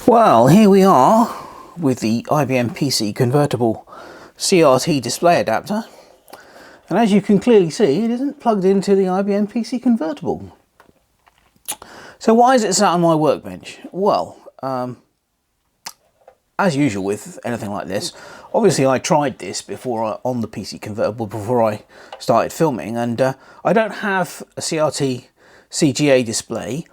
Well, here we are with the IBM PC Convertible CRT display adapter, and as you can clearly see, it isn't plugged into the IBM PC Convertible. So why is it sat on my workbench? Well, as usual with anything like this, obviously I tried this before on the PC Convertible before I started filming, and I don't have a CRT CGA display,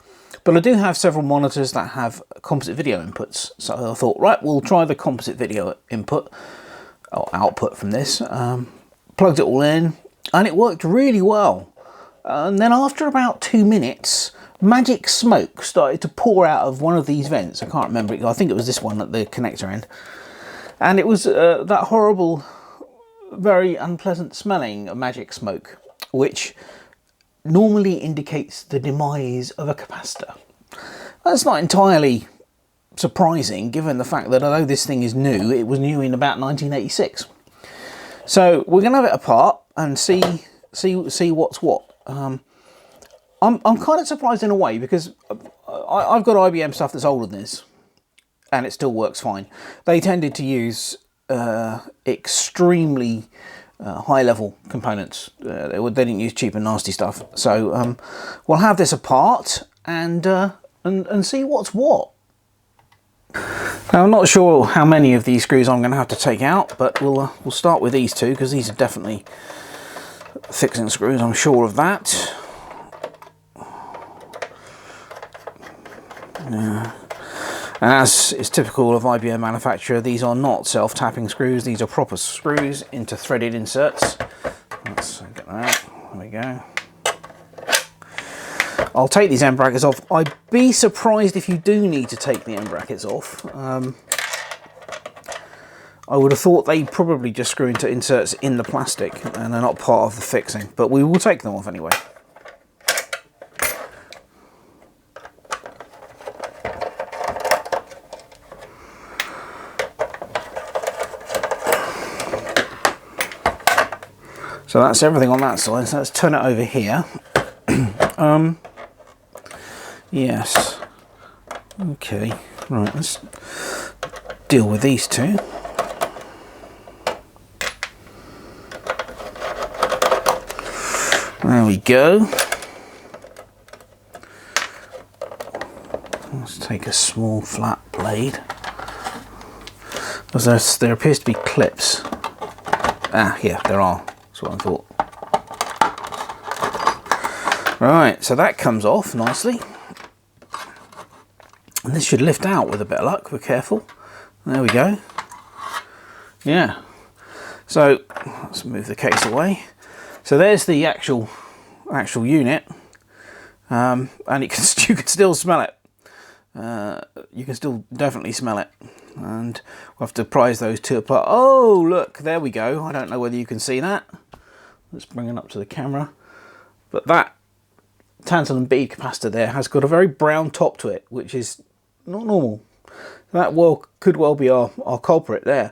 but I do have several monitors that have composite video inputs. So I thought, right, we'll try the composite video input or output from this. Plugged it all in and it worked really well. And then after about 2 minutes, magic smoke started to pour out of one of these vents. I can't remember it. I think it was this one at the connector end. And it was that horrible, very unpleasant smelling magic smoke, which normally indicates the demise of a capacitor. That's not entirely surprising given the fact that although this thing is new, it was new in about 1986. So we're going to have it apart and see what's what. I'm kind of surprised in a way because I've got IBM stuff that's older than this and it still works fine. They tended to use extremely high-level components. They didn't use cheap and nasty stuff. So we'll have this apart and see what's what. Now I'm not sure how many of these screws I'm going to have to take out, but we'll start with these two because these are definitely fixing screws. I'm sure of that. Yeah. As is typical of IBM manufacturer, these are not self-tapping screws, these are proper screws into threaded inserts. Let's get that out. There we go. I'll take these end brackets off. I'd be surprised if you do need to take the end brackets off. I would have thought they probably just screw into inserts in the plastic and they're not part of the fixing, but we will take them off anyway. So that's everything on that side, so let's turn it over here. Yes. Okay, right, let's deal with these two. There we go. Let's take a small flat blade. Because there appears to be clips. Ah, yeah, there are. That's what I thought. Right, so that comes off nicely. And this should lift out with a bit of luck. We're careful. There we go. Yeah. So let's move the case away. So there's the actual unit, and you can still smell it. You can still definitely smell it, and we'll have to prise those two apart. Oh, look, there we go. I don't know whether you can see that. Let's bring it up to the camera. But that tantalum bead capacitor there has got a very brown top to it, which is not normal. That could well be our culprit there.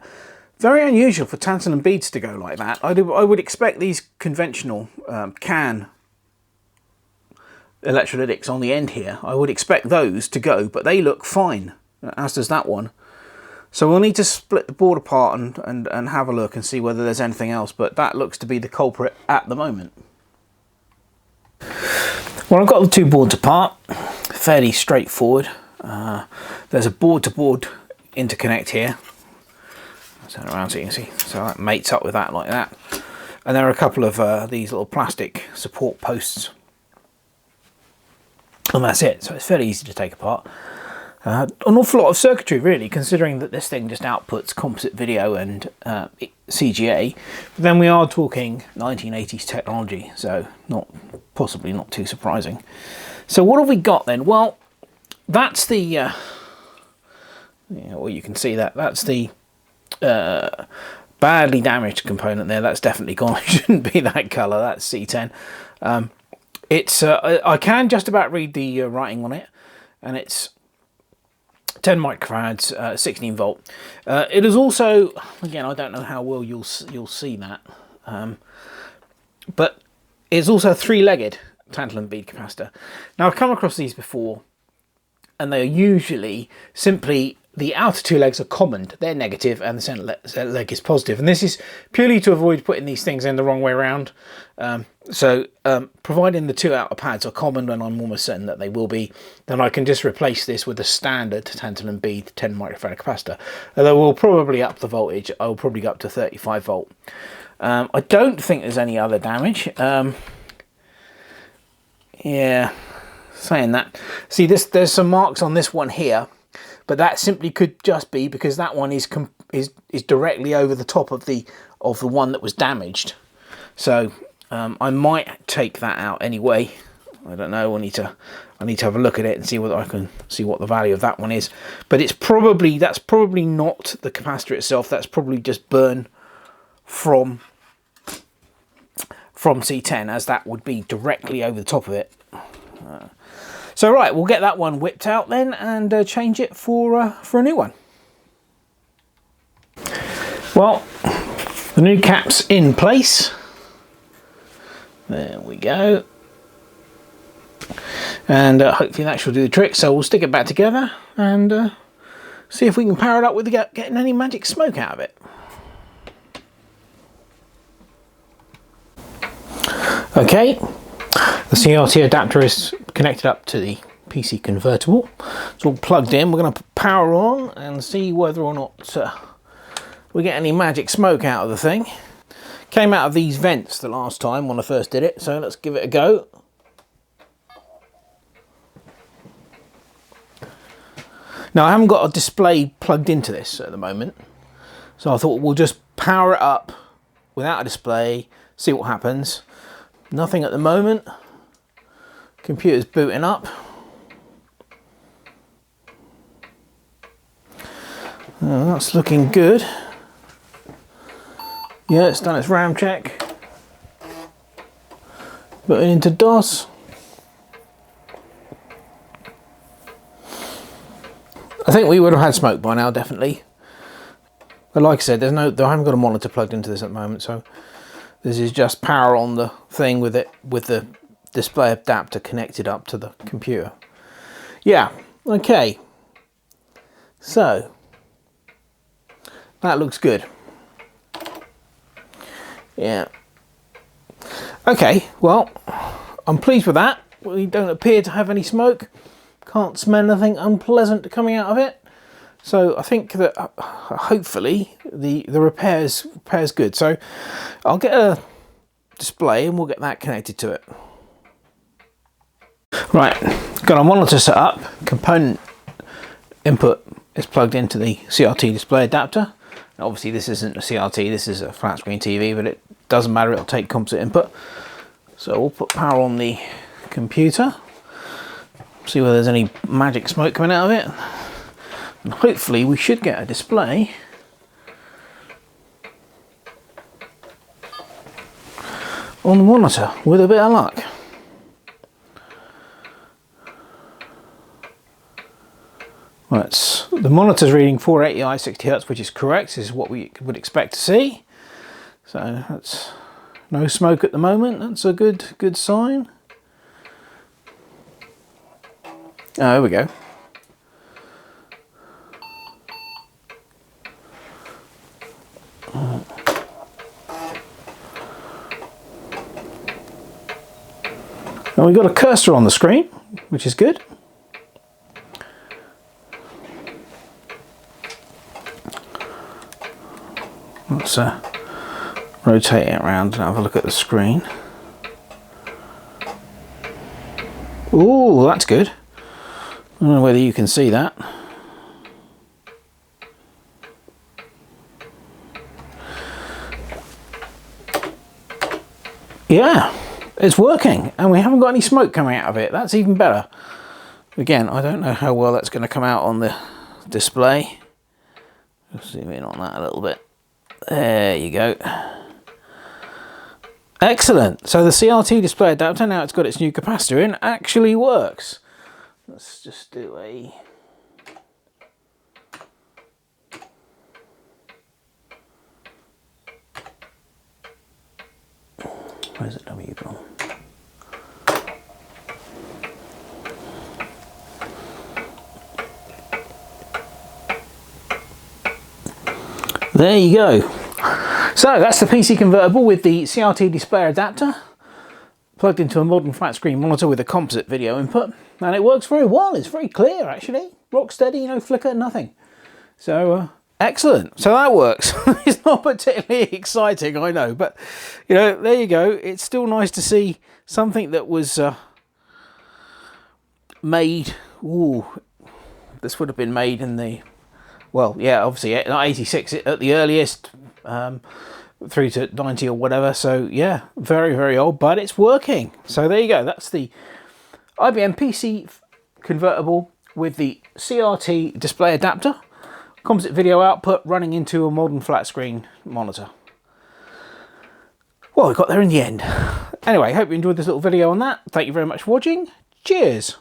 Very unusual for tantalum beads to go like that. I would expect these conventional can electrolytics on the end here. I would expect those to go, but they look fine, as does that one. So we'll need to split the board apart and have a look and see whether there's anything else, but that looks to be the culprit at the moment. Well, I've got the two boards apart, fairly straightforward. There's a board-to-board interconnect here. Turn it around so you can see. So that mates up with that like that. And there are a couple of these little plastic support posts. And that's it. So it's fairly easy to take apart. An awful lot of circuitry really, considering that this thing just outputs composite video and CGA. But then we are talking 1980s technology, so possibly not too surprising. So what have we got then? Well, that's the well, you can see that's the badly damaged component there. That's definitely gone. It shouldn't be that colour. That's C10. It's I can just about read the writing on it, and it's 10 microfarads, 16 volt. It is also, again, I don't know how well you'll see that, but it's also a three-legged tantalum bead capacitor. Now I've come across these before, and they are usually simply, the outer two legs are common, they're negative, and the centre leg is positive. And this is purely to avoid putting these things in the wrong way around. Providing the two outer pads are common, and I'm almost certain that they will be, then I can just replace this with a standard tantalum B 10 microfarad capacitor. Although we'll probably up the voltage, I'll probably go up to 35 volt. I don't think there's any other damage. Yeah, saying that. See, there's some marks on this one here, but that simply could just be because that one is directly over the top of the one that was damaged. So I might take that out anyway. I don't know. I need to have a look at it and see whether I can see what the value of that one is. But that's probably not the capacitor itself. That's probably just burn from C10, as that would be directly over the top of it. So right, we'll get that one whipped out then and change it for a new one. Well, the new cap's in place. There we go. And hopefully that should do the trick. So we'll stick it back together and see if we can power it up without getting any magic smoke out of it. Okay, the CRT adapter is connected up to the PC convertible. It's all plugged in. We're going to power on and see whether or not we get any magic smoke out of the thing. Came out of these vents the last time when I first did it, so let's give it a go. Now I haven't got a display plugged into this at the moment, so I thought we'll just power it up without a display, see what happens. Nothing at the moment. Computer's booting up. Oh, that's looking good. Yeah, it's done its RAM check. Putting into DOS. I think we would have had smoke by now, definitely. But like I said, I haven't got a monitor plugged into this at the moment, so this is just power on the thing with the display adapter connected up to the computer. Yeah, okay. So that looks good. Yeah. Okay, well, I'm pleased with that. We don't appear to have any smoke. Can't smell anything unpleasant coming out of it. So I think that hopefully the repair's good. So I'll get a display and we'll get that connected to it. Right, got our monitor set up. Component input is plugged into the CRT display adapter. Now, obviously this isn't a CRT, this is a flat screen TV, but it doesn't matter, it'll take composite input. So we'll put power on the computer. See whether there's any magic smoke coming out of it. And hopefully we should get a display on the monitor with a bit of luck. Right, the monitor's reading 480i 60 Hz, which is correct. This is what we would expect to see. So that's no smoke at the moment. That's a good sign. Oh, there we go. And we've got a cursor on the screen, which is good. Let's rotate it around and have a look at the screen. Ooh, that's good. I don't know whether you can see that. Yeah, it's working, and we haven't got any smoke coming out of it. That's even better. Again, I don't know how well that's going to come out on the display. Let's zoom in on that a little bit. There you go. Excellent. So the CRT display adapter, now it's got its new capacitor in, actually works. Let's just do a... Where's the W gone? there you go. So that's the PC convertible with the CRT display adapter plugged into a modern flat screen monitor with a composite video input, and it works very well. It's very clear actually, rock steady, no flicker, nothing. So excellent. So that works. It's not particularly exciting, I know, but you know, there you go. It's still nice to see something that was made. Ooh, this would have been made in the, well, yeah, obviously 86 at the earliest, through to 90 or whatever. So yeah, very, very old, but it's working. So there you go. That's the IBM PC convertible with the CRT display adapter, composite video output running into a modern flat screen monitor. Well, we got there in the end. Anyway, hope you enjoyed this little video on that. Thank you very much for watching. Cheers.